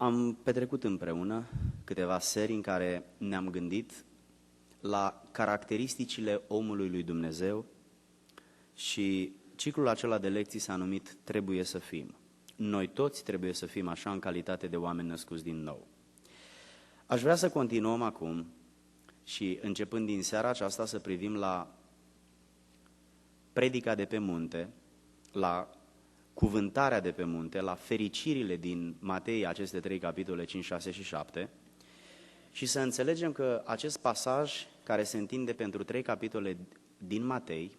Am petrecut împreună câteva serii în care ne-am gândit la caracteristicile omului lui Dumnezeu și ciclul acela de lecții s-a numit Trebuie să fim. Noi toți trebuie să fim așa în calitate de oameni născuți din nou. Aș vrea să continuăm acum și începând din seara aceasta să privim la predica de pe munte, la cuvântarea de pe munte, la fericirile din Matei, aceste 3 capitole, 5, 6 și 7, și să înțelegem că acest pasaj care se întinde pentru 3 capitole din Matei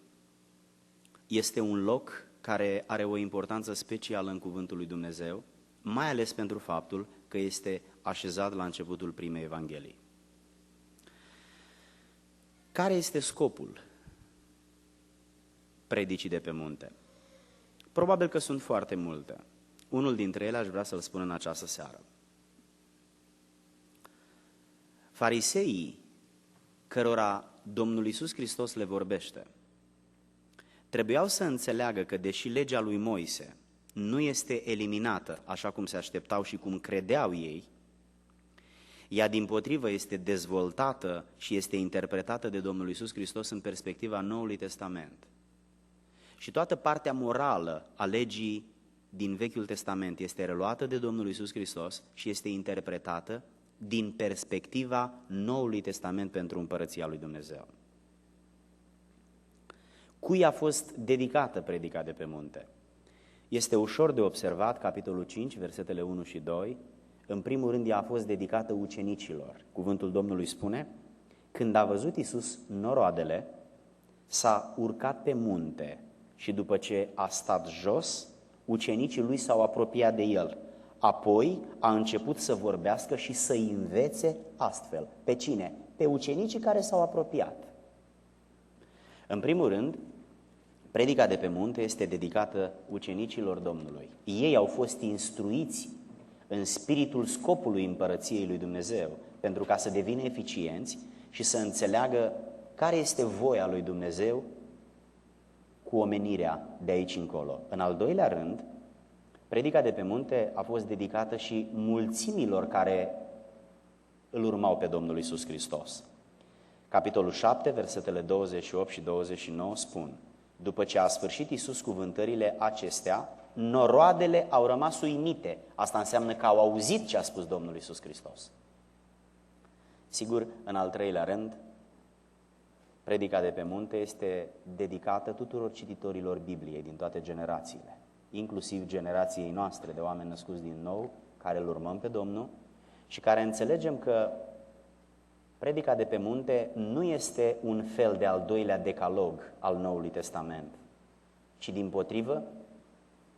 este un loc care are o importanță specială în cuvântul lui Dumnezeu, mai ales pentru faptul că este așezat la începutul primei Evanghelii. Care este scopul predicii de pe munte? Probabil că sunt foarte multe. Unul dintre ele aș vrea să-l spun în această seară. Fariseii, cărora Domnul Iisus Hristos le vorbește, trebuiau să înțeleagă că deși legea lui Moise nu este eliminată așa cum se așteptau și cum credeau ei, ea dimpotrivă este dezvoltată și este interpretată de Domnul Iisus Hristos în perspectiva Noului Testament. Și toată partea morală a legii din Vechiul Testament este reluată de Domnul Iisus Hristos și este interpretată din perspectiva Noului Testament pentru Împărăția lui Dumnezeu. Cui a fost dedicată predica de pe munte? Este ușor de observat, capitolul 5, versetele 1 și 2. În primul rând, ea a fost dedicată ucenicilor. Cuvântul Domnului spune: când a văzut Iisus noroadele, s-a urcat pe munte și după ce a stat jos, ucenicii lui s-au apropiat de el. Apoi a început să vorbească și să-i învețe astfel. Pe cine? Pe ucenicii care s-au apropiat. În primul rând, predica de pe munte este dedicată ucenicilor Domnului. Ei au fost instruiți în spiritul scopului împărăției lui Dumnezeu, pentru ca să devină eficienți și să înțeleagă care este voia lui Dumnezeu cu omenirea de aici încolo. În al doilea rând, predica de pe munte a fost dedicată și mulțimilor care îl urmau pe Domnul Iisus Hristos. Capitolul 7, versetele 28 și 29 spun: după ce a sfârșit Iisus cuvântările acestea, noroadele au rămas uimite. Asta înseamnă că au auzit ce a spus Domnul Iisus Hristos. Sigur, în al treilea rând, predica de pe munte este dedicată tuturor cititorilor Bibliei din toate generațiile, inclusiv generației noastre de oameni născuți din nou, care îl urmăm pe Domnul și care înțelegem că predica de pe munte nu este un fel de al doilea decalog al Noului Testament, ci dimpotrivă,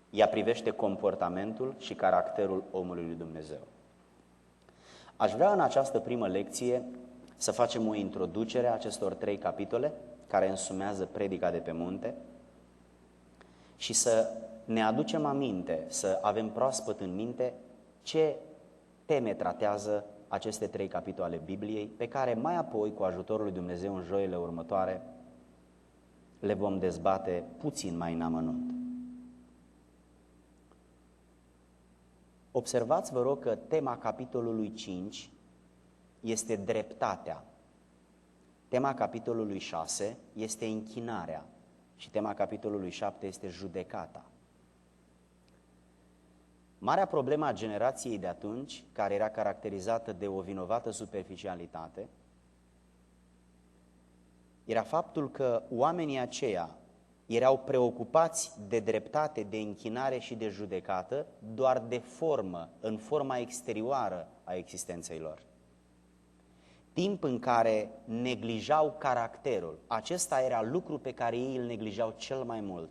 ea privește comportamentul și caracterul omului lui Dumnezeu. Aș vrea în această primă lecție să facem o introducere a acestor 3 capitole care însumează predica de pe munte și să ne aducem aminte, să avem proaspăt în minte ce teme tratează aceste 3 capitole Bibliei, pe care mai apoi, cu ajutorul lui Dumnezeu, în joile următoare, le vom dezbate puțin mai în amănunt. Observați, vă rog, că tema capitolului 5 este dreptatea. Tema capitolului 6 este închinarea și tema capitolului 7 este judecata. Marea problemă a generației de atunci, care era caracterizată de o vinovată superficialitate, era faptul că oamenii aceia erau preocupați de dreptate, de închinare și de judecată doar de formă, în forma exterioară a existenței lor. Timp în care neglijau caracterul, acesta era lucru pe care ei îl neglijau cel mai mult.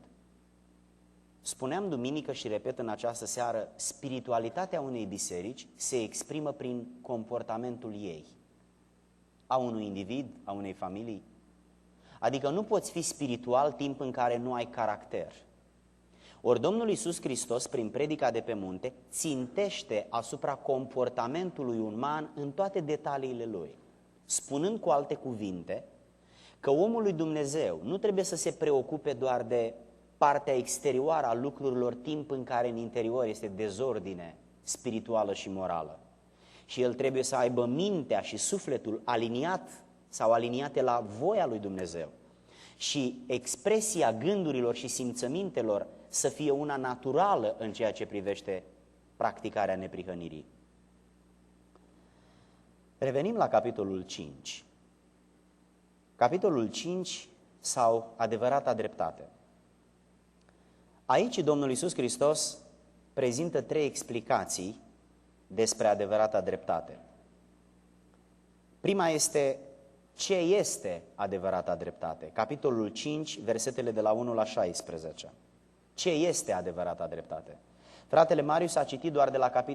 Spuneam duminică și repet în această seară, spiritualitatea unei biserici se exprimă prin comportamentul ei, a unui individ, a unei familii. Adică nu poți fi spiritual timp în care nu ai caracter. Ori Domnul Iisus Hristos, prin predica de pe munte, țintește asupra comportamentului uman în toate detaliile lui, spunând cu alte cuvinte că omul lui Dumnezeu nu trebuie să se preocupe doar de partea exterioară a lucrurilor, timp în care în interior este dezordine, spirituală și morală. Și el trebuie să aibă mintea și sufletul aliniat sau aliniate la voia lui Dumnezeu. Și expresia gândurilor și simțămintelor să fie una naturală în ceea ce privește practicarea neprihănirii. Revenim la capitolul 5. Capitolul 5 sau adevărata dreptate. Aici Domnul Iisus Hristos prezintă 3 explicații despre adevărata dreptate. Prima este ce este adevărata dreptate. Capitolul 5, versetele de la 1 la 16. Ce este adevărata dreptate? Fratele Marius a citit doar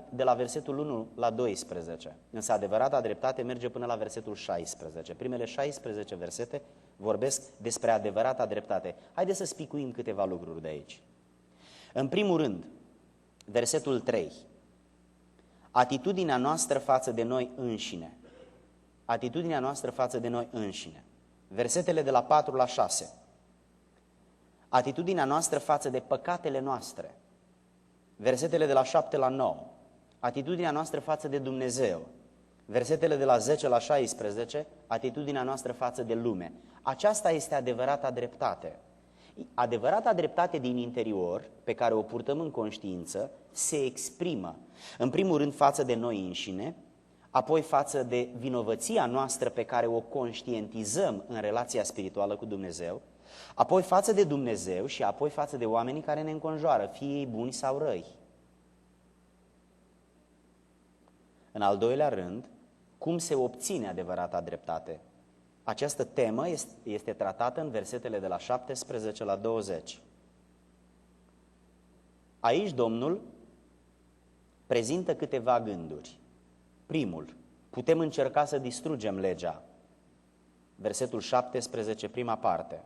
de la versetul 1 la 12, însă adevărata dreptate merge până la versetul 16. Primele 16 versete vorbesc despre adevărata dreptate. Haideți să spicuim câteva lucruri de aici. În primul rând, versetul 3. Atitudinea noastră față de noi înșine. Atitudinea noastră față de noi înșine. Versetele de la 4 la 6. Atitudinea noastră față de păcatele noastre. Versetele de la 7 la 9. Atitudinea noastră față de Dumnezeu. Versetele de la 10 la 16. Atitudinea noastră față de lume. Aceasta este adevărata dreptate. Adevărata dreptate din interior, pe care o purtăm în conștiință, se exprimă, în primul rând, față de noi înșine, apoi față de vinovăția noastră pe care o conștientizăm în relația spirituală cu Dumnezeu, apoi față de Dumnezeu și apoi față de oamenii care ne înconjoară, fie ei buni sau răi. În al doilea rând, cum se obține adevărata dreptate? Această temă este tratată în versetele de la 17 la 20. Aici Domnul prezintă câteva gânduri. Primul, putem încerca să distrugem legea. Versetul 17, prima parte.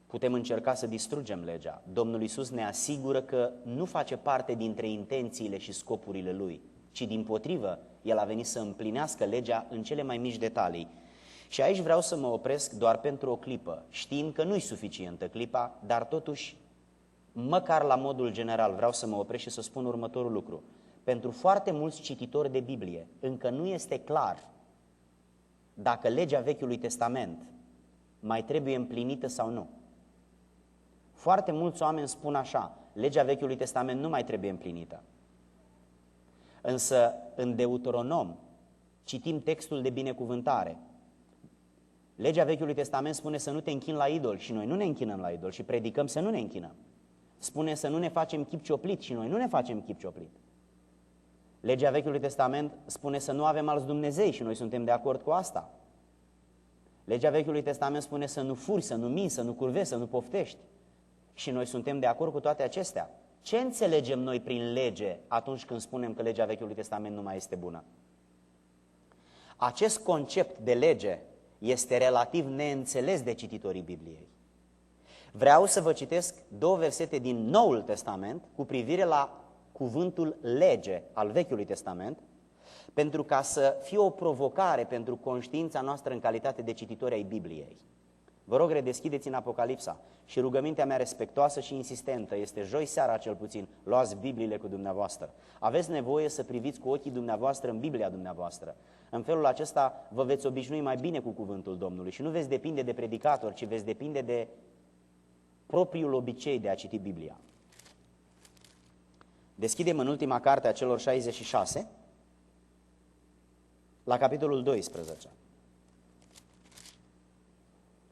Putem încerca să distrugem legea. Domnul Iisus ne asigură că nu face parte dintre intențiile și scopurile Lui, ci dimpotrivă, El a venit să împlinească legea în cele mai mici detalii. Și aici vreau să mă opresc doar pentru o clipă, știind că nu-i suficientă clipa, dar totuși, măcar la modul general, vreau să mă opresc și să spun următorul lucru. Pentru foarte mulți cititori de Biblie, încă nu este clar dacă legea Vechiului Testament mai trebuie împlinită sau nu. Foarte mulți oameni spun așa, legea Vechiului Testament nu mai trebuie împlinită. Însă în Deuteronom citim textul de binecuvântare. Legea Vechiului Testament spune să nu te închini la idol și noi nu ne închinăm la idol și predicăm să nu ne închinăm. Spune să nu ne facem chip cioplit și noi nu ne facem chip cioplit. Legea Vechiului Testament spune să nu avem alți Dumnezei și noi suntem de acord cu asta. Legea Vechiului Testament spune să nu furi, să nu minți, să nu curvezi, să nu poftești. Și noi suntem de acord cu toate acestea. Ce înțelegem noi prin lege atunci când spunem că legea Vechiului Testament nu mai este bună? Acest concept de lege este relativ neînțeles de cititorii Bibliei. Vreau să vă citesc 2 versete din Noul Testament cu privire la cuvântul lege al Vechiului Testament, pentru ca să fie o provocare pentru conștiința noastră în calitate de cititori ai Bibliei. Vă rog, redeschideți în Apocalipsa și rugămintea mea respectoasă și insistentă este joi seara cel puțin, luați Bibliile cu dumneavoastră. Aveți nevoie să priviți cu ochii dumneavoastră în Biblia dumneavoastră. În felul acesta vă veți obișnui mai bine cu cuvântul Domnului și nu veți depinde de predicator, ci veți depinde de propriul obicei de a citi Biblia. Deschidem în ultima carte a celor 66, la capitolul 12.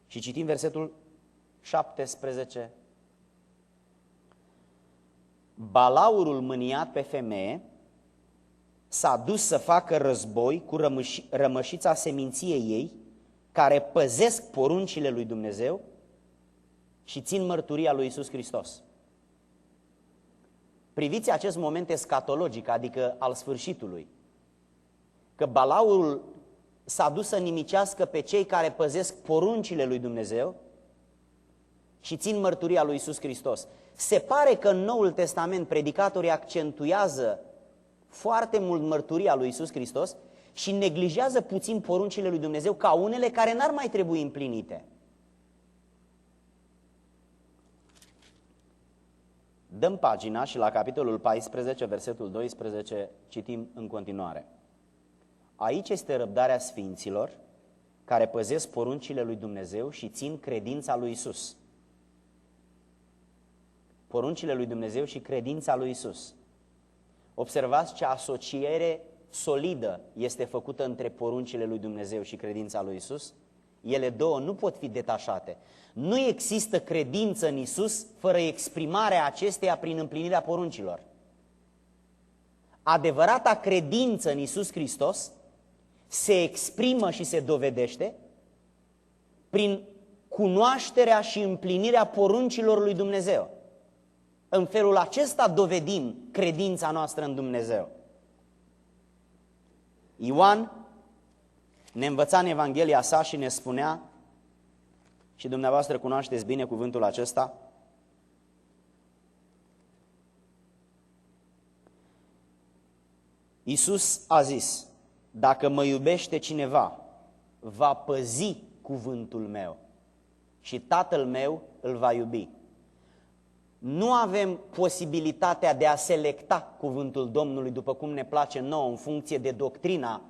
Și citim versetul 17. Balaurul mâniat pe femeie s-a dus să facă război cu rămășița seminției ei, care păzesc poruncile lui Dumnezeu și țin mărturia lui Iisus Hristos. Priviți acest moment escatologic, adică al sfârșitului, că Balaurul s-a dus să nimicească pe cei care păzesc poruncile lui Dumnezeu și țin mărturia lui Iisus Hristos. Se pare că în Noul Testament predicatorii accentuează foarte mult mărturia lui Iisus Hristos și neglijează puțin poruncile lui Dumnezeu ca unele care n-ar mai trebui împlinite. Dăm pagina și la capitolul 14, versetul 12, citim în continuare. Aici este răbdarea sfinților care păzesc poruncile lui Dumnezeu și țin credința lui Isus. Poruncile lui Dumnezeu și credința lui Isus. Observați ce asociere solidă este făcută între poruncile lui Dumnezeu și credința lui Isus. Ele două nu pot fi detașate. Nu există credință în Isus fără exprimarea acesteia prin împlinirea poruncilor. Adevărata credință în Isus Hristos se exprimă și se dovedește prin cunoașterea și împlinirea poruncilor lui Dumnezeu. În felul acesta dovedim credința noastră în Dumnezeu. Ioan ne învăța în Evanghelia sa și ne spunea, și dumneavoastră cunoașteți bine cuvântul acesta, Iisus a zis, dacă mă iubește cineva, va păzi cuvântul meu și Tatăl meu îl va iubi. Nu avem posibilitatea de a selecta cuvântul Domnului după cum ne place nouă, în funcție de doctrina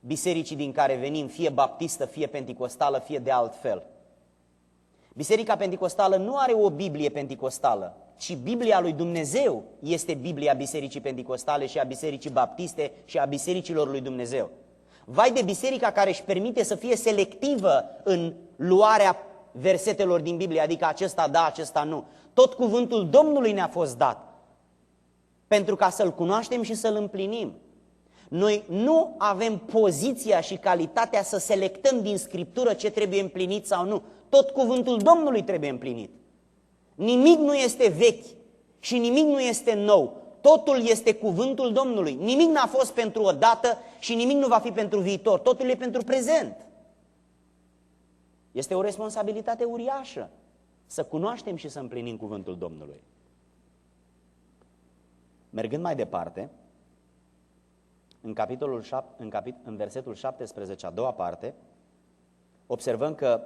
bisericii din care venim, fie baptistă, fie penticostală, fie de alt fel. Biserica penticostală nu are o Biblie penticostală, ci Biblia lui Dumnezeu este Biblia bisericii penticostale și a bisericii baptiste și a bisericilor lui Dumnezeu. Vai de biserica care își permite să fie selectivă în luarea versetelor din Biblie, adică acesta da, acesta nu. Tot cuvântul Domnului ne-a fost dat pentru ca să-L cunoaștem și să-L împlinim. Noi nu avem poziția și calitatea să selectăm din Scriptură ce trebuie împlinit sau nu. Tot cuvântul Domnului trebuie împlinit. Nimic nu este vechi și nimic nu este nou. Totul este cuvântul Domnului. Nimic n-a fost pentru o dată și nimic nu va fi pentru viitor. Totul e pentru prezent. Este o responsabilitate uriașă să cunoaștem și să împlinim cuvântul Domnului. Mergând mai departe, în versetul 17, a doua parte, observăm că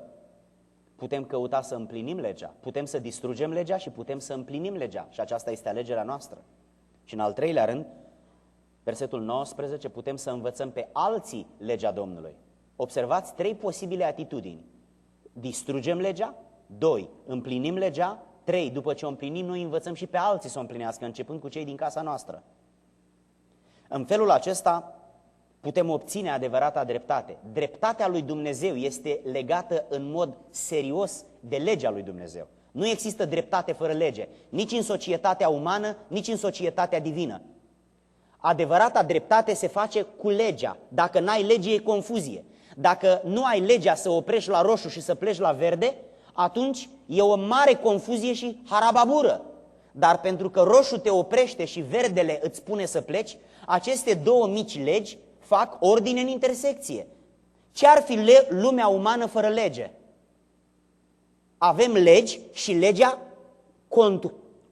putem căuta să împlinim legea, putem să distrugem legea și putem să împlinim legea și aceasta este alegerea noastră. Și în al treilea rând, versetul 19, putem să învățăm pe alții legea Domnului. Observați trei posibile atitudini. Distrugem legea, 2. Împlinim legea, 3. După ce o împlinim, noi învățăm și pe alții să o împlinească, începând cu cei din casa noastră. În felul acesta putem obține adevărata dreptate. Dreptatea lui Dumnezeu este legată în mod serios de legea lui Dumnezeu. Nu există dreptate fără lege, nici în societatea umană, nici în societatea divină. Adevărata dreptate se face cu legea. Dacă n-ai lege, e confuzie. Dacă nu ai legea să oprești la roșu și să pleci la verde, atunci e o mare confuzie și harababură. Dar pentru că roșu te oprește și verdele îți spune să pleci, aceste două mici legi fac ordine în intersecție. Ce ar fi lumea umană fără lege? Avem legi și legea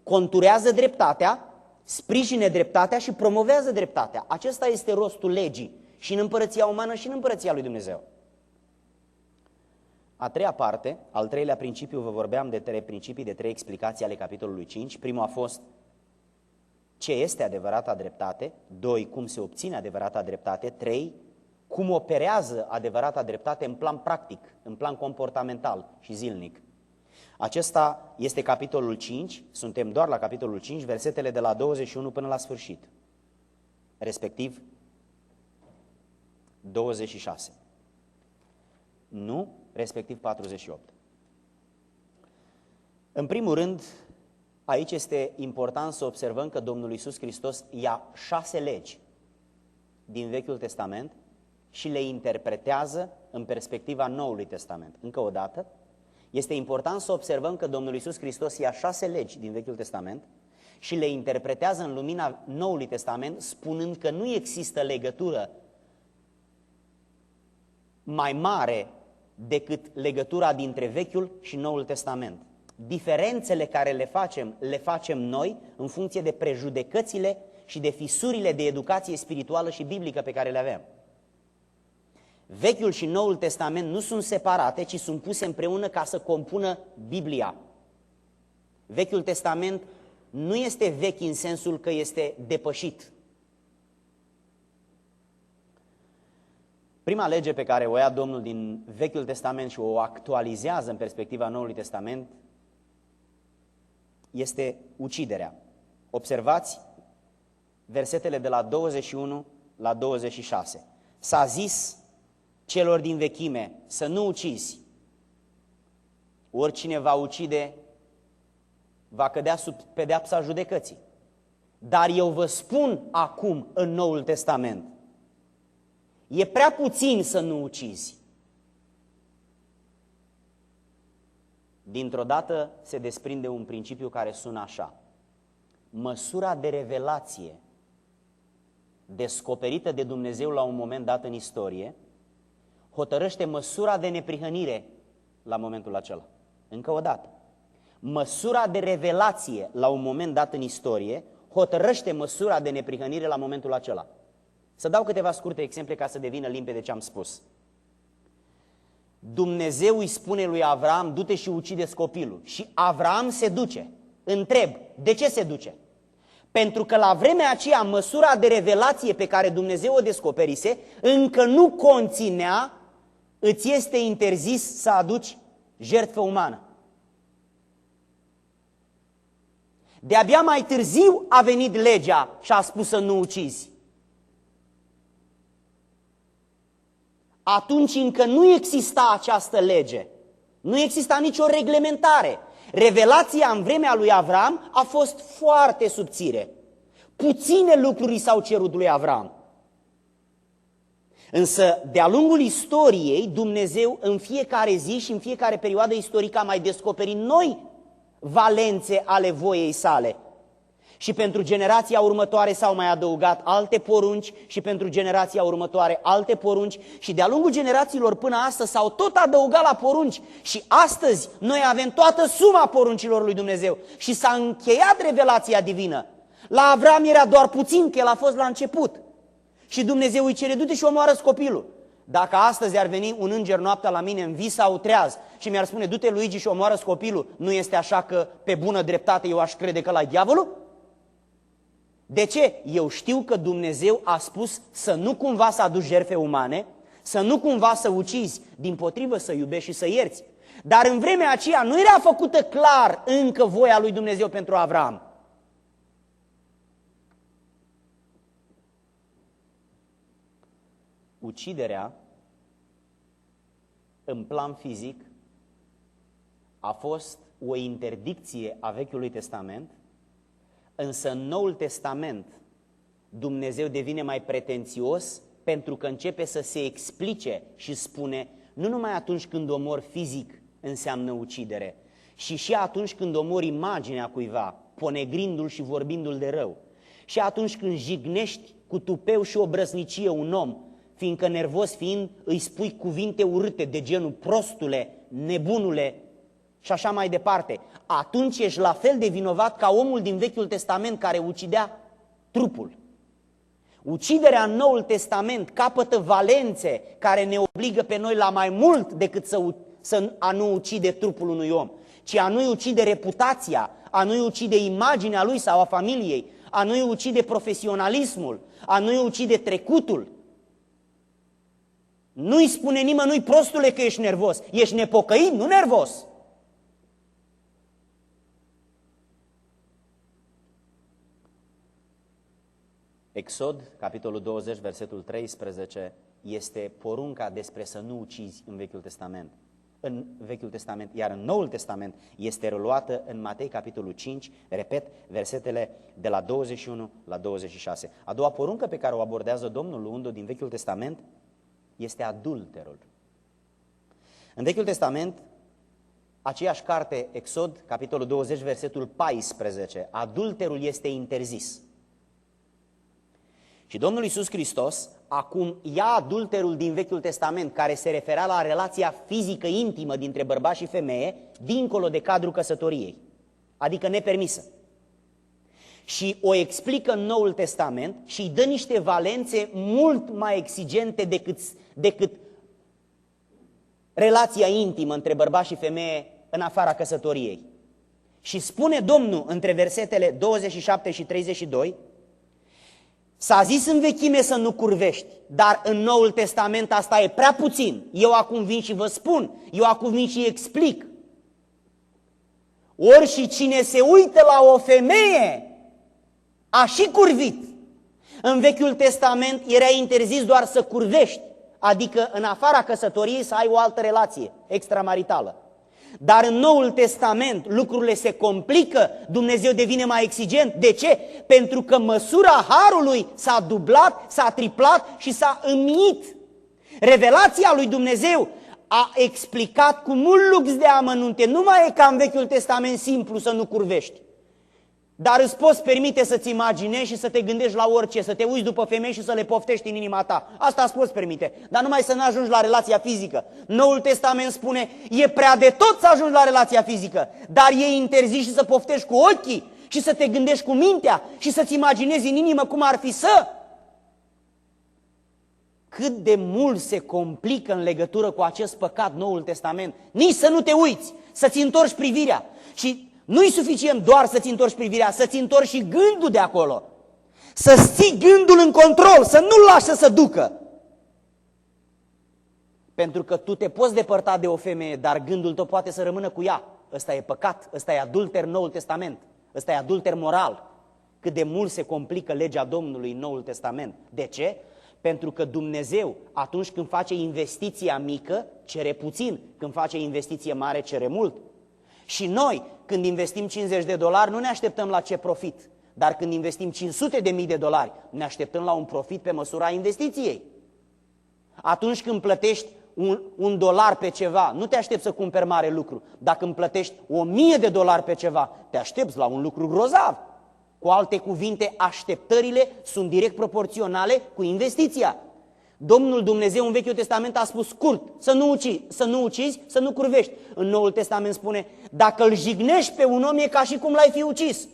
conturează dreptatea, sprijine dreptatea și promovează dreptatea. Acesta este rostul legii și în împărăția umană și în împărăția lui Dumnezeu. A treia parte, al treilea principiu, vă vorbeam de trei principii, de trei explicații ale capitolului 5. Primul a fost ce este adevărata dreptate, 2. Cum se obține adevărata dreptate, 3. Cum operează adevărata dreptate în plan practic, în plan comportamental și zilnic. Acesta este capitolul 5, suntem doar la capitolul 5, versetele de la 21 până la sfârșit, respectiv 26. Nu, respectiv 48. În primul rând, aici este important să observăm că Domnul Iisus Hristos ia 6 legi din Vechiul Testament și le interpretează în perspectiva Noului Testament. Încă o dată, este important să observăm că Domnul Iisus Hristos ia 6 legi din Vechiul Testament și le interpretează în lumina Noului Testament, spunând că nu există legătură mai mare decât legătura dintre Vechiul și Noul Testament. Diferențele care le facem noi în funcție de prejudecățile și de fisurile de educație spirituală și biblică pe care le avem. Vechiul și Noul Testament nu sunt separate, ci sunt puse împreună ca să compună Biblia. Vechiul Testament nu este vechi în sensul că este depășit. Prima lege pe care o ia Domnul din Vechiul Testament și o actualizează în perspectiva Noului Testament este uciderea. Observați versetele de la 21 la 26. S-a zis celor din vechime să nu ucizi. Oricine va ucide va cădea sub pedeapsa judecății. Dar eu vă spun acum în Noul Testament, e prea puțin să nu ucizi. Dintr-o dată se desprinde un principiu care sună așa. Măsura de revelație descoperită de Dumnezeu la un moment dat în istorie hotărăște măsura de neprihănire la momentul acela. Încă o dată. Măsura de revelație la un moment dat în istorie hotărăște măsura de neprihănire la momentul acela. Să dau câteva scurte exemple ca să devină limpede ce am spus. Dumnezeu îi spune lui Avram, du-te și ucide-ți copilul. Și Avram se duce. Întreb, de ce se duce? Pentru că la vremea aceea măsura de revelație pe care Dumnezeu o descoperise încă nu conținea, îți este interzis să aduci jertfă umană. De-abia mai târziu a venit legea și a spus să nu ucizi. Atunci încă nu exista această lege, nu exista nicio reglementare. Revelația în vremea lui Avram a fost foarte subțire. Puține lucruri s-au cerut lui Avram. Însă, de-a lungul istoriei, Dumnezeu în fiecare zi și în fiecare perioadă istorică a mai descoperit noi valențe ale voiei sale. Și pentru generația următoare s-au mai adăugat alte porunci și pentru generația următoare alte porunci și de-a lungul generațiilor până astăzi s-au tot adăugat la porunci și astăzi noi avem toată suma poruncilor lui Dumnezeu și s-a încheiat revelația divină. La Avram era doar puțin, că el a fost la început și Dumnezeu îi cere, du-te și omoară-ți copilul. Dacă astăzi ar veni un înger noaptea la mine în vis sau treaz și mi-ar spune, du-te Luigi și omoară-ți copilul, nu este așa că pe bună dreptate eu aș crede că la diavolul? De ce? Eu știu că Dumnezeu a spus să nu cumva să aduci jertfe umane, să nu cumva să ucizi, dimpotrivă să iubești și să ierți. Dar în vremea aceea nu era făcută clar încă voia lui Dumnezeu pentru Avram. Uciderea, în plan fizic, a fost o interdicție a Vechiului Testament, însă în Noul Testament Dumnezeu devine mai pretențios pentru că începe să se explice și spune nu numai atunci când omor fizic înseamnă ucidere, și atunci când omori imaginea cuiva, ponegrindu-l și vorbindu-l de rău, și atunci când jignești cu tupeu și obrăznicie un om, fiindcă nervos fiind îi spui cuvinte urâte de genul prostule, nebunule și așa mai departe, atunci ești la fel de vinovat ca omul din Vechiul Testament care ucidea trupul. Uciderea în Noul Testament capătă valențe care ne obligă pe noi la mai mult decât a nu ucide trupul unui om, ci a nu-i ucide reputația, a nu-i ucide imaginea lui sau a familiei, a nu-i ucide profesionalismul, a nu-i ucide trecutul. Nu-i spune nimănui, prostule, că ești nervos, ești nepocăit, nu nervos. Exod, capitolul 20, versetul 13, este porunca despre să nu ucizi în Vechiul Testament. În Vechiul Testament, iar în Noul Testament este reluată în Matei, capitolul 5, repet, versetele de la 21 la 26. A doua poruncă pe care o abordează Domnul luând-o din Vechiul Testament este adulterul. În Vechiul Testament, aceeași carte, Exod, capitolul 20, versetul 14, adulterul este interzis. Și Domnul Iisus Hristos acum ia adulterul din Vechiul Testament, care se referea la relația fizică intimă dintre bărbat și femeie, dincolo de cadrul căsătoriei, adică nepermisă. Și o explică în Noul Testament și îi dă niște valențe mult mai exigente decât relația intimă între bărbat și femeie în afara căsătoriei. Și spune Domnul între versetele 27 și 32, s-a zis în vechime să nu curvești, dar în Noul Testament asta e prea puțin. Eu acum vin și vă spun, eu acum vin și explic. Ori și cine se uită la o femeie a și curvit. În Vechiul Testament era interzis doar să curvești, adică în afara căsătoriei să ai o altă relație extramaritală. Dar în Noul Testament lucrurile se complică, Dumnezeu devine mai exigent. De ce? Pentru că măsura harului s-a dublat, s-a triplat și s-a înmiit. Revelația lui Dumnezeu a explicat cu mult lux de amănunte. Nu mai e ca în Vechiul Testament simplu să nu curvești. Dar îți poți permite să-ți imaginezi și să te gândești la orice, să te uiți după femei și să le poftești în inima ta. Asta îți poți permite, dar numai să nu ajungi la relația fizică. Noul Testament spune, e prea de tot să ajungi la relația fizică, dar e interzis și să poftești cu ochii și să te gândești cu mintea și să-ți imaginezi în inimă cum ar fi să. Cât de mult se complică în legătură cu acest păcat Noul Testament. Nici să nu te uiți, să-ți întorci privirea. Și nu-i suficient doar să-ți întorci privirea, să-ți întorci și gândul de acolo. Să ții gândul în control, să nu-l lași să se ducă. Pentru că tu te poți depărta de o femeie, dar gândul tău poate să rămână cu ea. Ăsta e păcat, ăsta e adulter în Noul Testament, ăsta e adulter moral. Cât de mult se complică legea Domnului în Noul Testament. De ce? Pentru că Dumnezeu, atunci când face investiția mică, cere puțin, când face investiție mare, cere mult. Și noi, când investim $50, nu ne așteptăm la ce profit, dar când investim $500.000, ne așteptăm la un profit pe măsura investiției. Atunci când plătești $1 pe ceva, nu te aștepți să cumperi mare lucru. Dacă îmi plătești $1.000 pe ceva, te aștepți la un lucru grozav. Cu alte cuvinte, așteptările sunt direct proporționale cu investiția. Domnul Dumnezeu în Vechiul Testament a spus scurt, să nu ucizi, să nu curvești. În Noul Testament spune, dacă îl jignești pe un om e ca și cum l-ai fi ucis.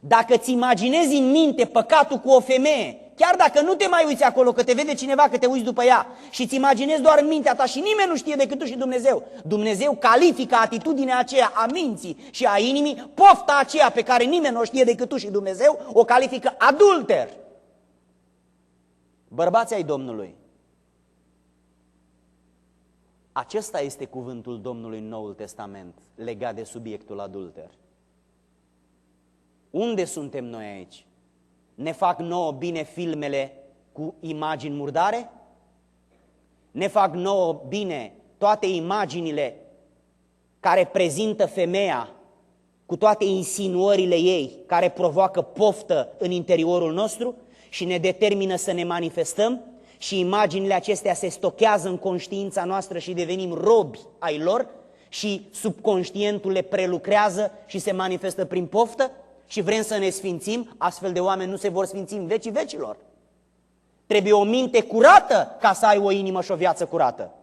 Dacă îți imaginezi în minte păcatul cu o femeie, chiar dacă nu te mai uiți acolo, că te vede cineva, că te uiți după ea și îți imaginezi doar în mintea ta și nimeni nu știe decât tu și Dumnezeu. Dumnezeu califică atitudinea aceea a minții și a inimii, pofta aceea pe care nimeni nu o știe decât tu și Dumnezeu, o califică adulter. Bărbații ai Domnului. Acesta este cuvântul Domnului în Noul Testament legat de subiectul adulter. Unde suntem noi aici? Ne fac nouă bine filmele cu imagini murdare? Ne fac nouă bine toate imaginile care prezintă femeia cu toate insinuările ei, care provoacă poftă în interiorul nostru și ne determină să ne manifestăm? Și imaginile acestea se stochează în conștiința noastră și devenim robi ai lor și subconștientul le prelucrează și se manifestă prin poftă? Și vrem să ne sfințim, astfel de oameni nu se vor sfinți în vecii vecilor. Trebuie o minte curată ca să ai o inimă și o viață curată.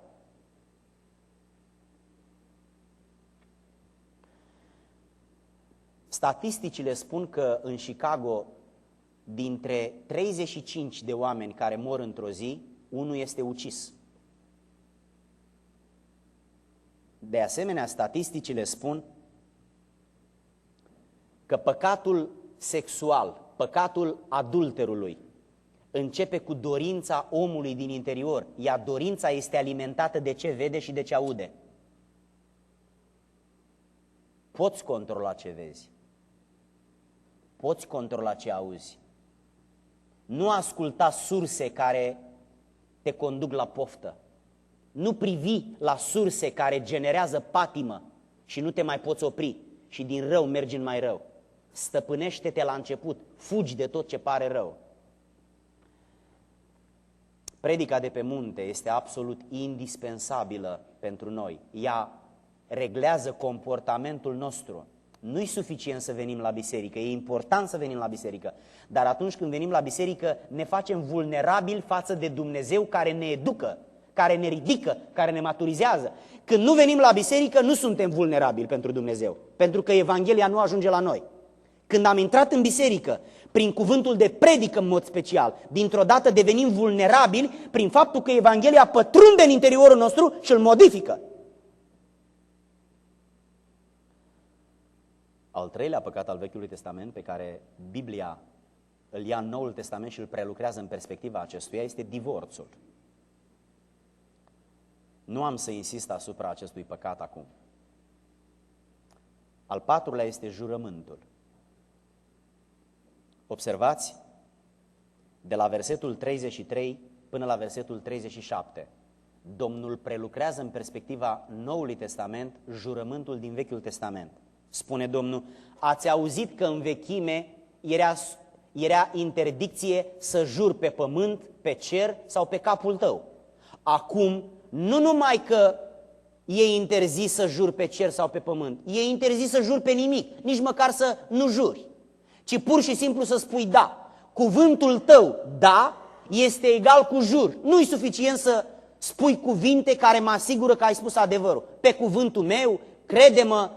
Statisticile spun că în Chicago, dintre 35 de oameni care mor într-o zi, unul este ucis. De asemenea, statisticile spun că păcatul sexual, păcatul adulterului, începe cu dorința omului din interior, iar dorința este alimentată de ce vede și de ce aude. Poți controla ce vezi, poți controla ce auzi. Nu asculta surse care te conduc la poftă. Nu privi la surse care generează patimă și nu te mai poți opri și din rău mergi în mai rău. Stăpânește-te la început, fugi de tot ce pare rău. Predica de pe munte este absolut indispensabilă pentru noi. Ea reglează comportamentul nostru. Nu-i suficient să venim la biserică, e important să venim la biserică, dar atunci când venim la biserică ne facem vulnerabili față de Dumnezeu care ne educă, care ne ridică, care ne maturizează. Când nu venim la biserică nu suntem vulnerabili pentru Dumnezeu, pentru că Evanghelia nu ajunge la noi. Când am intrat în biserică, prin cuvântul de predică în mod special, dintr-o dată devenim vulnerabili prin faptul că Evanghelia pătrunde în interiorul nostru și îl modifică. Al treilea păcat al Vechiului Testament pe care Biblia îl ia în Noul Testament și îl prelucrează în perspectiva acestuia este divorțul. Nu am să insist asupra acestui păcat acum. Al patrulea este jurământul. Observați, de la versetul 33 până la versetul 37, Domnul prelucrează în perspectiva Noului Testament jurământul din Vechiul Testament. Spune Domnul, ați auzit că în vechime era interdicție să juri pe pământ, pe cer sau pe capul tău. Acum, nu numai că e interzis să juri pe cer sau pe pământ, e interzis să juri pe nimic, nici măcar să nu juri, ci pur și simplu să spui da. Cuvântul tău, da, este egal cu jur. Nu-i suficient să spui cuvinte care mă asigură că ai spus adevărul. Pe cuvântul meu, crede-mă,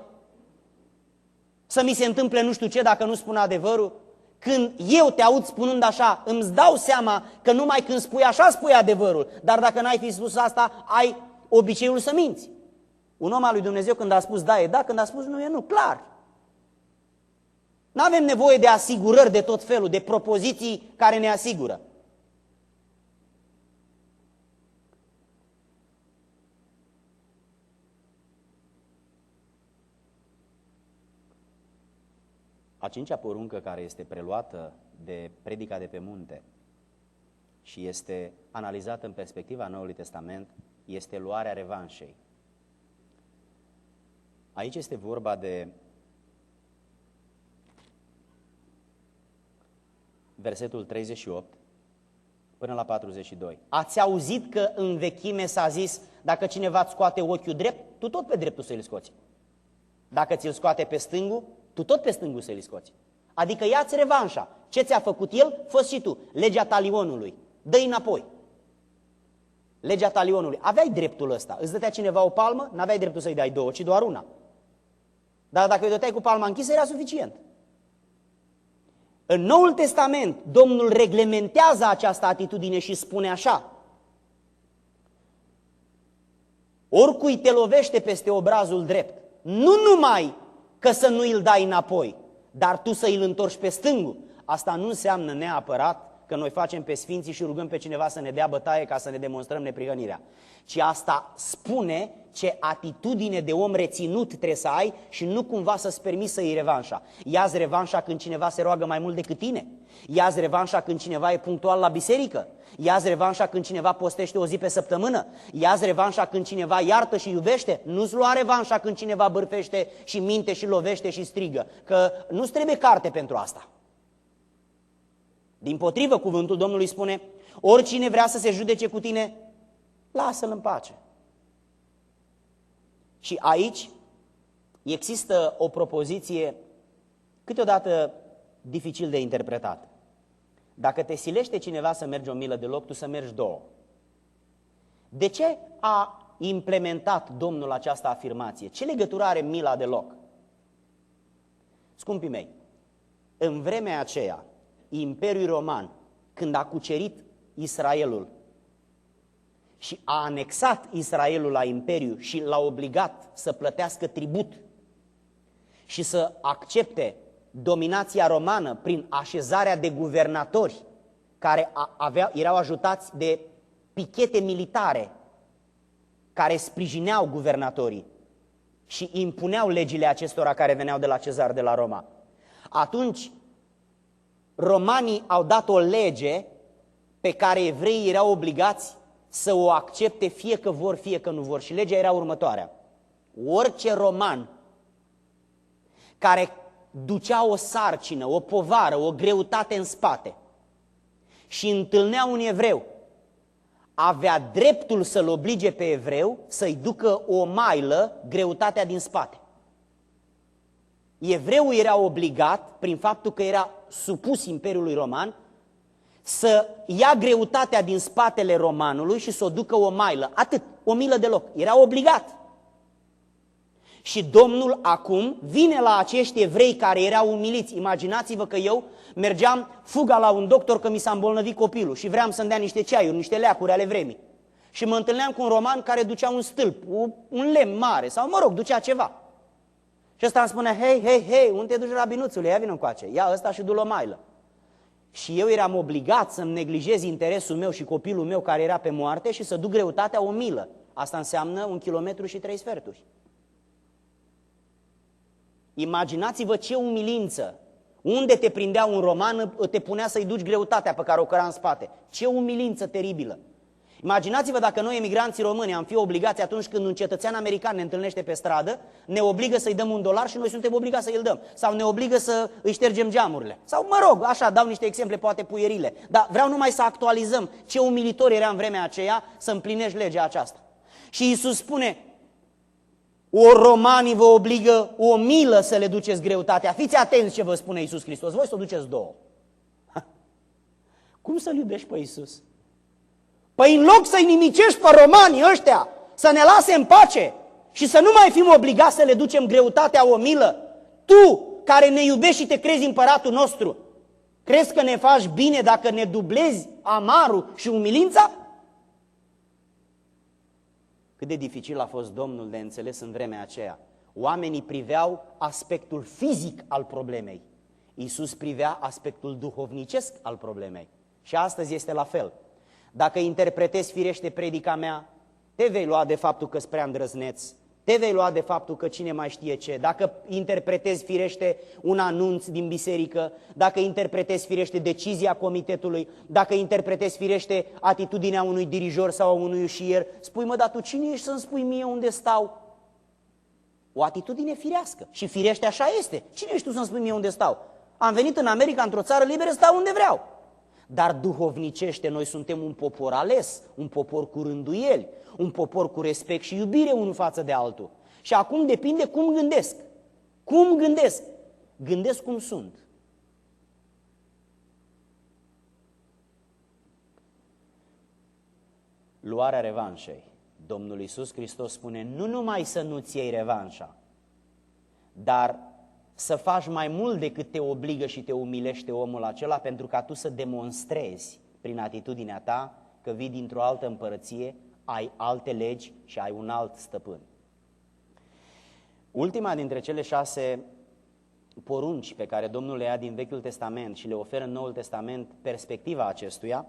să mi se întâmple nu știu ce dacă nu spun adevărul. Când eu te aud spunând așa, îmi dau seama că numai când spui așa, spui adevărul. Dar dacă n-ai fi spus asta, ai obiceiul să minți. Un om al lui Dumnezeu când a spus da e da, când a spus nu e nu, clar. Nu avem nevoie de asigurări de tot felul, de propoziții care ne asigură. A cincea poruncă care este preluată de predica de pe munte și este analizată în perspectiva Noului Testament este luarea revanșei. Aici este vorba de versetul 38 până la 42. Ați auzit că în vechime s-a zis, dacă cineva îți scoate ochiul drept, tu tot pe dreptul să-l scoți. Dacă ți-l scoate pe stângul, tu tot pe stângul să-l scoți. Adică ia-ți revanșa. Ce ți-a făcut el, fă și tu. Legea talionului. Dă-i înapoi. Legea talionului. Aveai dreptul ăsta. Îți dătea cineva o palmă, n-aveai dreptul să-i dai două, ci doar una. Dar dacă îi dăteai cu palma închisă, era suficient. În Noul Testament, Domnul reglementează această atitudine și spune așa: oricui te lovește peste obrazul drept, nu numai că să nu îl dai înapoi, dar tu să îl întorci pe stângul. Asta nu înseamnă neapărat că noi facem pe sfinții și rugăm pe cineva să ne dea bătaie ca să ne demonstrăm neprihănirea. Ci asta spune ce atitudine de om reținut trebuie să ai și nu cumva să-ți permiți să iei revanșa. Ia-ți revanșa când cineva se roagă mai mult decât tine. Ia-ți revanșa când cineva e punctual la biserică. Ia-ți revanșa când cineva postește o zi pe săptămână. Ia-ți revanșa când cineva iartă și iubește. Nu-ți lua revanșa când cineva bârfește și minte și lovește și strigă. Că nu-ți trebuie carte pentru asta. Dimpotrivă, cuvântul Domnului spune: oricine vrea să se judece cu tine, lasă-l în pace. Și aici există o propoziție câteodată dificil de interpretat. Dacă te silește cineva să mergi o milă de loc, tu să mergi două. De ce a implementat Domnul această afirmație? Ce legătură are mila de loc? Scumpii mei, în vremea aceea, Imperiul Roman, când a cucerit Israelul și a anexat Israelul la imperiu și l-a obligat să plătească tribut și să accepte dominația romană prin așezarea de guvernatori care erau ajutați de pichete militare care sprijineau guvernatorii și impuneau legile acestora care veneau de la Cezar, de la Roma. Atunci romanii au dat o lege pe care evreii erau obligați să o accepte fie că vor, fie că nu vor. Și legea era următoarea: orice roman care ducea o sarcină, o povară, o greutate în spate și întâlnea un evreu, avea dreptul să-l oblige pe evreu să-i ducă o mailă greutatea din spate. Evreul era obligat, prin faptul că era supus Imperiului Roman, să ia greutatea din spatele romanului și să o ducă o mailă, atât, o milă de loc. Era obligat. Și Domnul acum vine la acești evrei care erau umiliți. Imaginați-vă că eu mergeam fuga la un doctor că mi s-a îmbolnăvit copilul și vreau să-mi dea niște ceaiuri, niște leacuri ale vremii. Și mă întâlneam cu un roman care ducea un stâlp, un lemn mare sau, mă rog, ducea ceva. Și ăsta îmi spune, hei, unde te duci, rabinuțule, ia vină încoace, ia ăsta și du-l o mailă. Și eu eram obligat să-mi neglijez interesul meu și copilul meu care era pe moarte și să duc greutatea 1 milă. Asta înseamnă 1 kilometru și 3 sferturi. Imaginați-vă ce umilință. Unde te prindea un roman, te punea să-i duci greutatea pe care o căra în spate. Ce umilință teribilă. Imaginați-vă dacă noi, emigranții români, am fi obligați atunci când un cetățean american ne întâlnește pe stradă, ne obligă să-i dăm $1 și noi suntem obligați să-i dăm. Sau ne obligă să îi ștergem geamurile. Sau, mă rog, așa, dau niște exemple, poate puierile. Dar vreau numai să actualizăm ce umilitor era în vremea aceea să împlinești legea aceasta. Și Iisus spune, romanii vă obligă 1 milă să le duceți greutatea. Fiți atenți ce vă spune Iisus Hristos, voi să o duceți 2. Cum să-L iubești pe Iisus? Păi în loc să-i nimicești pe romanii ăștia, să ne lase în pace și să nu mai fim obligați să le ducem greutatea 1 milă, tu care ne iubești și te crezi împăratul nostru, crezi că ne faci bine dacă ne dublezi amarul și umilința? Cât de dificil a fost Domnul de înțeles în vremea aceea. Oamenii priveau aspectul fizic al problemei. Iisus privea aspectul duhovnicesc al problemei. Și astăzi este la fel. Dacă interpretezi firește predica mea, te vei lua de faptul că-s prea îndrăzneț, te vei lua de faptul că cine mai știe ce. Dacă interpretezi firește un anunț din biserică, dacă interpretezi firește decizia comitetului, dacă interpretezi firește atitudinea unui dirijor sau a unui ușier, spui, mă, dar tu cine ești să-mi spui mie unde stau? O atitudine firească. Și firește așa este. Cine ești tu să-mi spui mie unde stau? Am venit în America, într-o țară liberă, stau unde vreau. Dar duhovnicește, noi suntem un popor ales, un popor cu rânduieli, un popor cu respect și iubire unul față de altul. Și acum depinde cum gândesc. Cum gândesc? Gândesc cum sunt. Luarea revanșei. Domnul Iisus Hristos spune, nu numai să nu-ți iei revanșa, dar să faci mai mult decât te obligă și te umilește omul acela, pentru ca tu să demonstrezi prin atitudinea ta că vii dintr-o altă împărăție, ai alte legi și ai un alt stăpân. Ultima dintre cele 6 porunci pe care Domnul le ia din Vechiul Testament și le oferă în Noul Testament perspectiva acestuia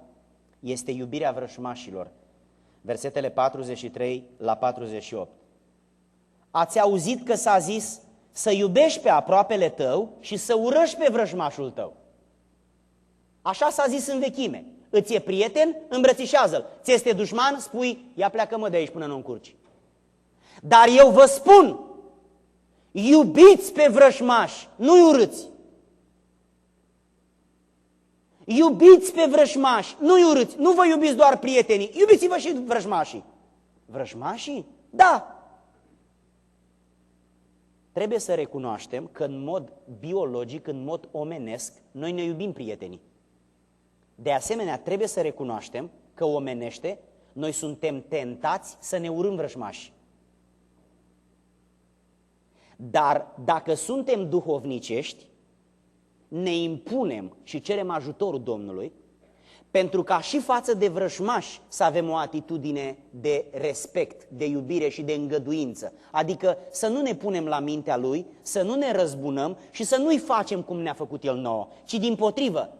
este iubirea vrășmașilor. Versetele 43 la 48. Ați auzit că s-a zis să iubești pe aproapele tău și să urăști pe vrăjmașul tău. Așa s-a zis în vechime. Îți e prieten? Îmbrățișează-l. Ți este dușman? Spui, ia pleacă-mă de aici până nu încurci. Dar eu vă spun, iubiți pe vrăjmași, nu-i urâți. Iubiți pe vrăjmași, nu-i urâți. Nu vă iubiți doar prietenii, iubiți-vă și vrăjmașii. Vrăjmașii? Da. Trebuie să recunoaștem că în mod biologic, în mod omenesc, noi ne iubim prietenii. De asemenea, trebuie să recunoaștem că omenește, noi suntem tentați să ne urâm vrăjmași. Dar dacă suntem duhovnicești, ne impunem și cerem ajutorul Domnului, pentru ca și față de vrăjmași să avem o atitudine de respect, de iubire și de îngăduință. Adică să nu ne punem la mintea Lui, să nu ne răzbunăm și să nu-i facem cum ne-a făcut El nouă, ci dimpotrivă,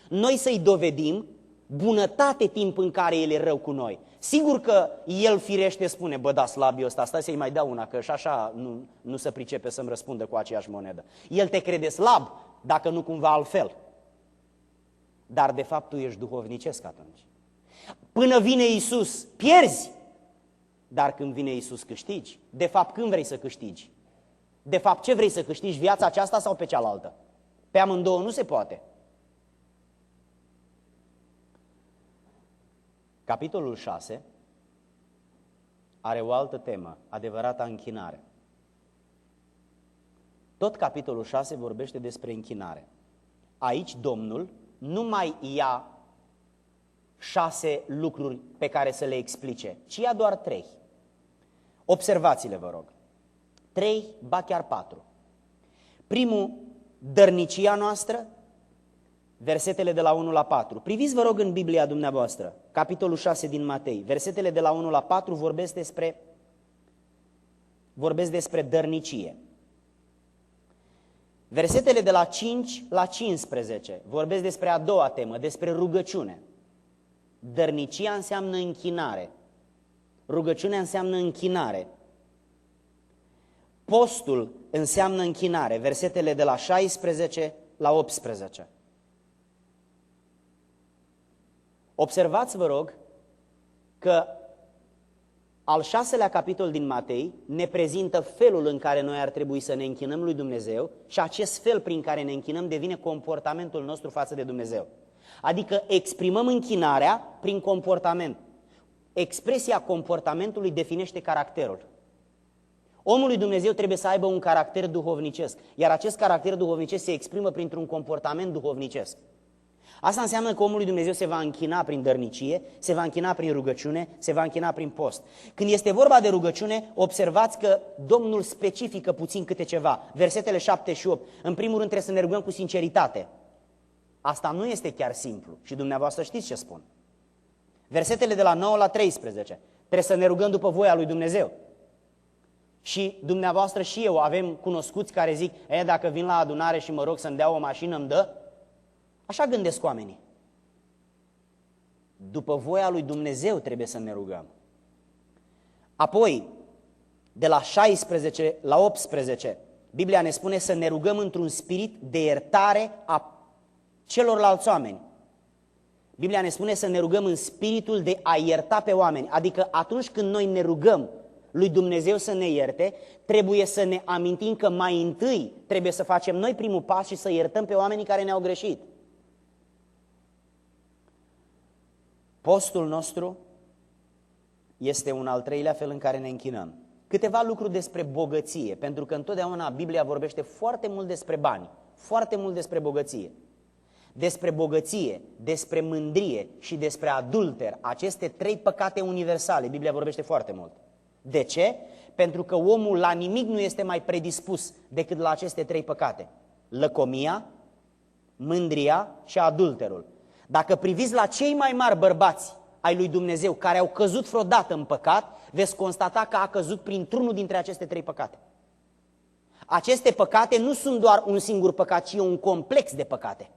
noi să-i dovedim bunătate timp în care El e rău cu noi. Sigur că El firește spune, bă, da, slabiul ăsta, stai să-i mai dau una, că și așa nu se pricepe să-mi răspundă cu aceeași monedă. El te crede slab, dacă nu cumva altfel. Dar de fapt tu ești duhovnicesc atunci. Până vine Iisus, pierzi, dar când vine Iisus câștigi. De fapt, când vrei să câștigi? De fapt, ce vrei să câștigi, viața aceasta sau pe cealaltă? Pe amândouă nu se poate. Capitolul 6 are o altă temă, adevărata închinare. Tot capitolul 6 vorbește despre închinare. Aici Domnul nu mai ia 6 lucruri pe care să le explice, ci ia doar 3. Observați-le, vă rog. 3, ba chiar 4. Primul, dărnicia noastră, versetele de la 1 la 4. Priviți, vă rog, în Biblia dumneavoastră, capitolul 6 din Matei. Versetele de la 1 la 4 vorbesc despre dărnicie. Versetele de la 5 la 15 vorbesc despre a doua temă, despre rugăciune. Dărnicia înseamnă închinare. Rugăciunea înseamnă închinare. Postul înseamnă închinare. Versetele de la 16 la 18. Observați, vă rog, că al 6-lea capitol din Matei ne prezintă felul în care noi ar trebui să ne închinăm lui Dumnezeu și acest fel prin care ne închinăm devine comportamentul nostru față de Dumnezeu. Adică exprimăm închinarea prin comportament. Expresia comportamentului definește caracterul. Omul lui Dumnezeu trebuie să aibă un caracter duhovnicesc, iar acest caracter duhovnicesc se exprimă printr-un comportament duhovnicesc. Asta înseamnă că omul lui Dumnezeu se va închina prin dărnicie, se va închina prin rugăciune, se va închina prin post. Când este vorba de rugăciune, observați că Domnul specifică puțin câte ceva. Versetele 7 și 8. În primul rând trebuie să ne rugăm cu sinceritate. Asta nu este chiar simplu și dumneavoastră știți ce spun. Versetele de la 9 la 13. Trebuie să ne rugăm după voia lui Dumnezeu. Și dumneavoastră și eu avem cunoscuți care zic, dacă vin la adunare și mă rog să-mi dea o mașină, îmi dă? Așa gândesc oamenii. După voia lui Dumnezeu trebuie să ne rugăm. Apoi, de la 16 la 18, Biblia ne spune să ne rugăm într-un spirit de iertare a celorlalți oameni. Biblia ne spune să ne rugăm în spiritul de a ierta pe oameni. Adică atunci când noi ne rugăm lui Dumnezeu să ne ierte, trebuie să ne amintim că mai întâi trebuie să facem noi primul pas și să iertăm pe oamenii care ne-au greșit. Postul nostru este un al treilea fel în care ne închinăm. Câteva lucruri despre bogăție, pentru că întotdeauna Biblia vorbește foarte mult despre bani, foarte mult despre bogăție. Despre bogăție, despre mândrie și despre adulter, aceste trei păcate universale, Biblia vorbește foarte mult. De ce? Pentru că omul la nimic nu este mai predispus decât la aceste trei păcate. Lăcomia, mândria și adulterul. Dacă priviți la cei mai mari bărbați ai lui Dumnezeu care au căzut vreodată în păcat, veți constata că a căzut printr-unul dintre aceste trei păcate. Aceste păcate nu sunt doar un singur păcat, ci un complex de păcate.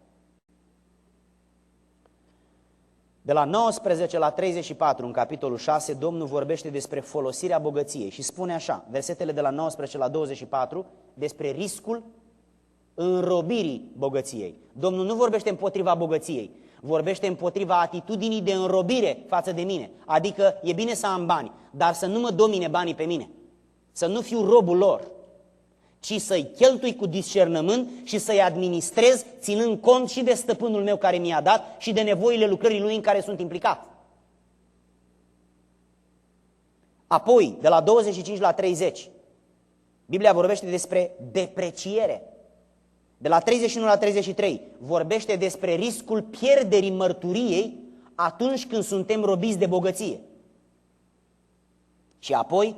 De la 19 la 34, în capitolul 6, Domnul vorbește despre folosirea bogăției și spune așa, versetele de la 19 la 24, despre riscul înrobirii bogăției. Domnul nu vorbește împotriva bogăției, vorbește împotriva atitudinii de înrobire față de mine. Adică e bine să am bani, dar să nu mă domine banii pe mine, să nu fiu robul lor, ci să-i cheltui cu discernământ și să-i administrez ținând cont și de stăpânul meu care mi-a dat și de nevoile lucrării lui în care sunt implicat. Apoi, de la 25 la 30, Biblia vorbește despre depreciere. De la 31 la 33 vorbește despre riscul pierderii mărturiei atunci când suntem robiți de bogăție. Și apoi,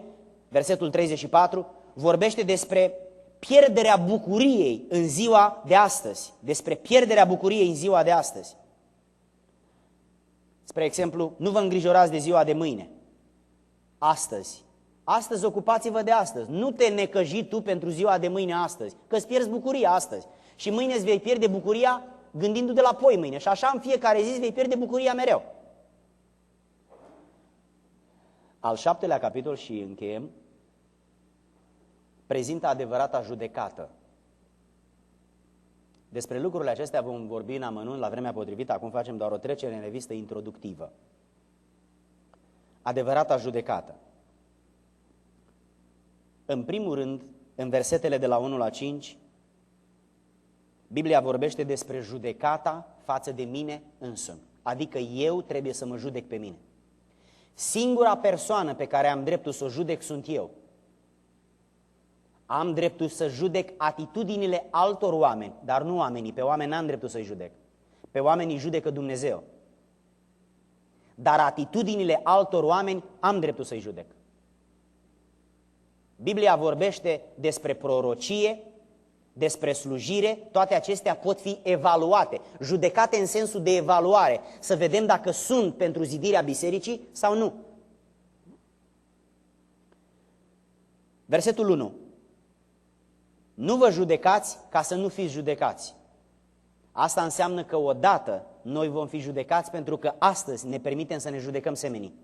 versetul 34, vorbește despre pierderea bucuriei în ziua de astăzi. Despre pierderea bucuriei în ziua de astăzi. Spre exemplu, nu vă îngrijorați de ziua de mâine. Astăzi. Astăzi ocupați-vă de astăzi. Nu te necăji tu pentru ziua de mâine astăzi, că îți pierzi bucuria astăzi. Și mâine îți vei pierde bucuria gândindu-te la poi mâine. Și așa în fiecare zi îți vei pierde bucuria mereu. Al 7-lea capitol și încheiem, prezintă adevărata judecată. Despre lucrurile acestea vom vorbi în amănunt la vremea potrivită, acum facem doar o trecere în revistă introductivă. Adevărata judecată. În primul rând, în versetele de la 1 la 5, Biblia vorbește despre judecata față de mine însumi. Adică eu trebuie să mă judec pe mine. Singura persoană pe care am dreptul să o judec sunt eu. Am dreptul să judec atitudinile altor oameni, dar nu oamenii. Pe oameni n-am dreptul să-i judec. Pe oamenii judecă Dumnezeu. Dar atitudinile altor oameni am dreptul să-i judec. Biblia vorbește despre prorocie, despre slujire, toate acestea pot fi evaluate, judecate în sensul de evaluare, să vedem dacă sunt pentru zidirea bisericii sau nu. Versetul 1. Nu vă judecați ca să nu fiți judecați. Asta înseamnă că odată noi vom fi judecați pentru că astăzi ne permitem să ne judecăm semenii.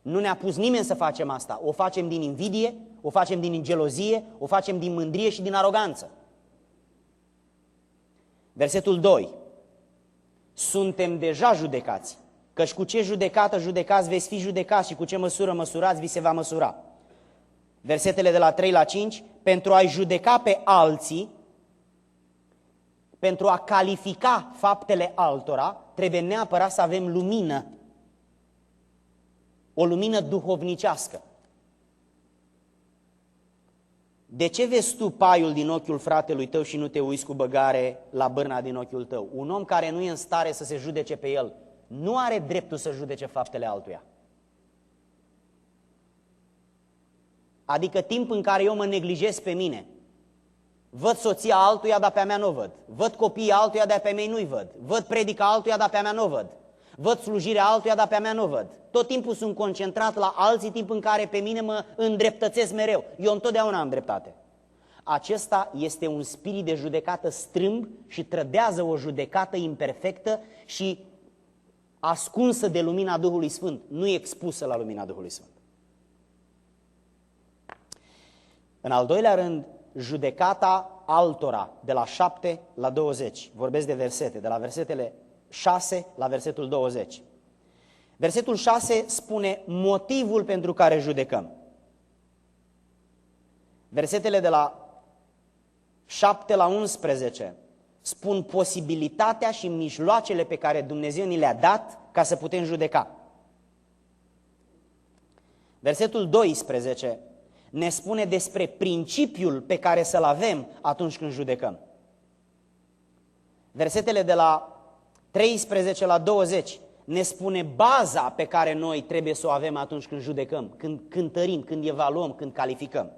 Nu ne-a pus nimeni să facem asta. O facem din invidie, o facem din gelozie, o facem din mândrie și din aroganță. Versetul 2. Suntem deja judecați, căci cu ce judecată judecați veți fi judecați și cu ce măsură măsurați vi se va măsura. Versetele de la 3 la 5. Pentru a-i judeca pe alții, pentru a califica faptele altora, trebuie neapărat să avem lumină. O lumină duhovnicească. De ce vezi tu paiul din ochiul fratelui tău și nu te uiți cu băgare la bârna din ochiul tău? Un om care nu e în stare să se judece pe el, nu are dreptul să judece faptele altuia. Adică timp în care eu mă neglijez pe mine, văd soția altuia, dar pe a mea nu o văd. Văd copiii altuia, dar pe a mei nu-i văd. Văd predica altuia, dar pe a mea nu o văd. Văd slujirea altuia, dar pe a mea nu o văd. Tot timpul sunt concentrat la alții, timp în care pe mine mă îndreptățesc mereu. Eu întotdeauna am dreptate. Acesta este un spirit de judecată strâmb și trădează o judecată imperfectă și ascunsă de lumina Duhului Sfânt, nu expusă la lumina Duhului Sfânt. În al doilea rând, judecata altora, de la 7 la 20. Vorbesc de versete, de la versetele 6 la versetul 20. Versetul 6 spune motivul pentru care judecăm. Versetele de la 7 la 11 spun posibilitatea și mijloacele pe care Dumnezeu ni le-a dat ca să putem judeca. Versetul 12 ne spune despre principiul pe care să-l avem atunci când judecăm. Versetele de la 13 la 20 ne spune baza pe care noi trebuie să o avem atunci când judecăm, când cântărim, când evaluăm, când calificăm.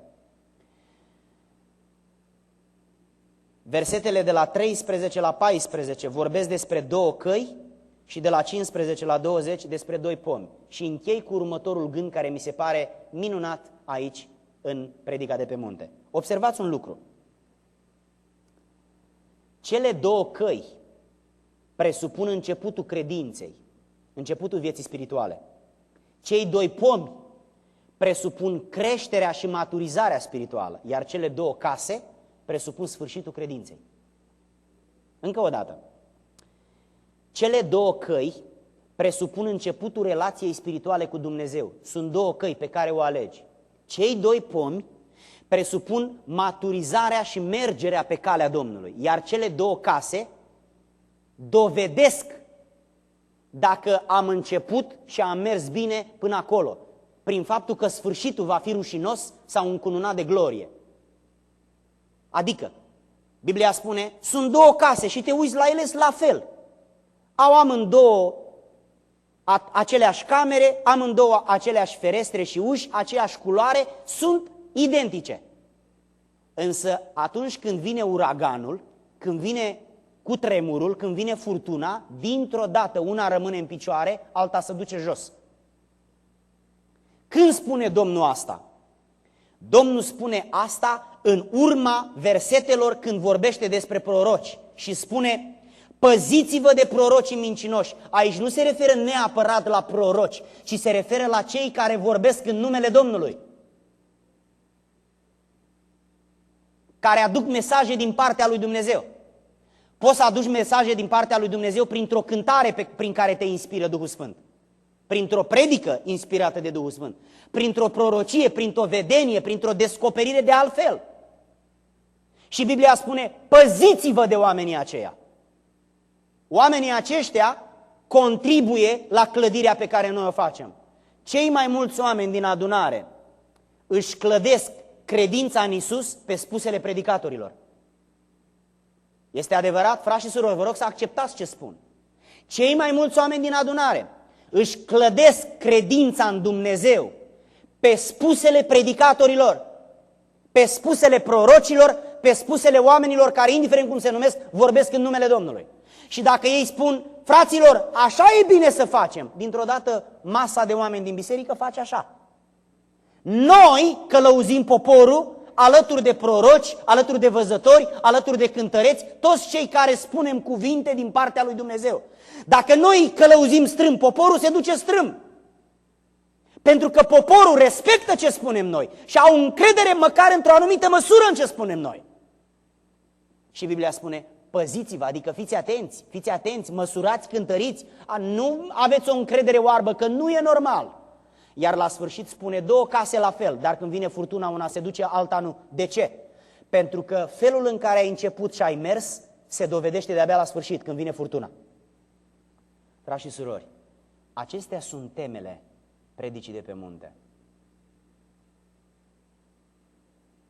Versetele de la 13 la 14 vorbesc despre două căi și de la 15 la 20 despre doi pomi. Și închei cu următorul gând care mi se pare minunat aici în predica de pe munte. Observați un lucru. Cele două căi presupun începutul credinței, începutul vieții spirituale. Cei doi pomi presupun creșterea și maturizarea spirituală, iar cele două case presupun sfârșitul credinței. Încă o dată. Cele două căi presupun începutul relației spirituale cu Dumnezeu. Sunt două căi pe care o alegi. Cei doi pomi presupun maturizarea și mergerea pe calea Domnului, iar cele două case dovedesc dacă am început și am mers bine până acolo, prin faptul că sfârșitul va fi rușinos sau încununat de glorie. Adică, Biblia spune, sunt două case și te uiți la ele, sunt la fel. Au amândouă aceleași camere, amândouă aceleași ferestre și uși, aceeași culoare, sunt identice. Însă atunci când vine uraganul, când vine cutremurul, când vine furtuna, dintr-o dată una rămâne în picioare, alta se duce jos. Când spune Domnul asta? Domnul spune asta în urma versetelor când vorbește despre proroci și spune: păziți-vă de prorocii mincinoși. Aici nu se referă neapărat la proroci, ci se referă la cei care vorbesc în numele Domnului, care aduc mesaje din partea lui Dumnezeu. Poți să aduci mesaje din partea lui Dumnezeu printr-o cântare prin care te inspiră Duhul Sfânt, printr-o predică inspirată de Duhul Sfânt, printr-o prorocie, printr-o vedenie, printr-o descoperire de altfel. Și Biblia spune: păziți-vă de oamenii aceia. Oamenii aceștia contribuie la clădirea pe care noi o facem. Cei mai mulți oameni din adunare își clădesc credința în Iisus pe spusele predicatorilor. Este adevărat, frați și surori, vă rog să acceptați ce spun. Cei mai mulți oameni din adunare își clădesc credința în Dumnezeu pe spusele predicatorilor, pe spusele prorocilor, pe spusele oamenilor care, indiferent cum se numesc, vorbesc în numele Domnului. Și dacă ei spun: fraților, așa e bine să facem, dintr-o dată masa de oameni din biserică face așa. Noi călăuzim poporul, alături de proroci, alături de văzători, alături de cântăreți, toți cei care spunem cuvinte din partea lui Dumnezeu. Dacă noi călăuzim strâmb, poporul se duce strâmb. Pentru că poporul respectă ce spunem noi și au încredere măcar într-o anumită măsură în ce spunem noi. Și Biblia spune, păziți-vă, adică fiți atenți, măsurați, cântăriți, nu aveți o încredere oarbă, că nu e normal. Iar la sfârșit spune, două case la fel, dar când vine furtuna, una se duce, alta nu. De ce? Pentru că felul în care ai început și ai mers se dovedește de-abia la sfârșit, când vine furtuna. Frați și surori, acestea sunt temele predicii de pe munte.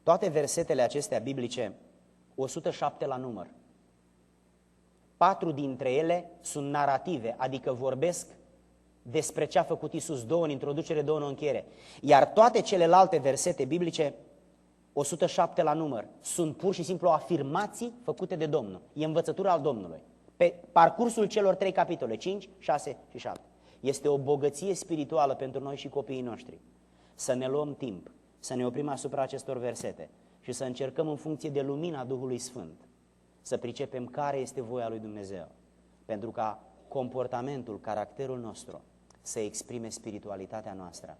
Toate versetele acestea biblice, 107 la număr, 4 dintre ele sunt narrative, adică vorbesc despre ce a făcut Iisus, 2 în introducere, 2 în încheiere. Iar toate celelalte versete biblice, 107 la număr, sunt pur și simplu afirmații făcute de Domnul. E învățătura al Domnului. Pe parcursul celor 3 capitole, 5, 6 și 7. Este o bogăție spirituală pentru noi și copiii noștri să ne luăm timp, să ne oprim asupra acestor versete și să încercăm în funcție de lumina Duhului Sfânt să pricepem care este voia lui Dumnezeu, pentru ca comportamentul, caracterul nostru să exprime spiritualitatea noastră,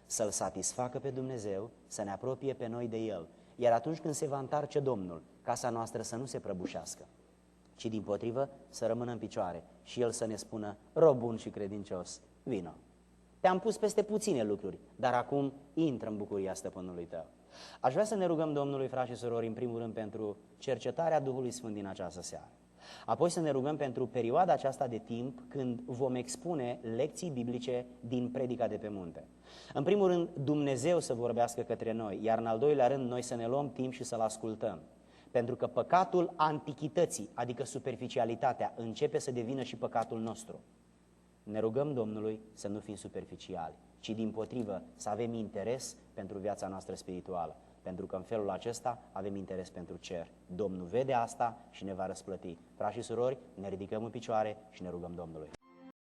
să-L satisfacă pe Dumnezeu, să ne apropie pe noi de El, iar atunci când se va întoarce Domnul, casa noastră să nu se prăbușească, ci dimpotrivă să rămână în picioare și El să ne spună, rob bun și credincios, vino. Te-am pus peste puține lucruri, dar acum intră în bucuria stăpânului tău. Aș vrea să ne rugăm Domnului, frați și surori, în primul rând pentru cercetarea Duhului Sfânt din această seară. Apoi să ne rugăm pentru perioada aceasta de timp când vom expune lecții biblice din predica de pe munte. În primul rând, Dumnezeu să vorbească către noi, iar în al doilea rând, noi să ne luăm timp și să-L ascultăm. Pentru că păcatul antichității, adică superficialitatea, începe să devină și păcatul nostru. Ne rugăm Domnului să nu fim superficiali, ci dimpotrivă să avem interes pentru viața noastră spirituală, pentru că în felul acesta avem interes pentru cer. Domnul vede asta și ne va răsplăti. Frați și surori, ne ridicăm în picioare și ne rugăm Domnului.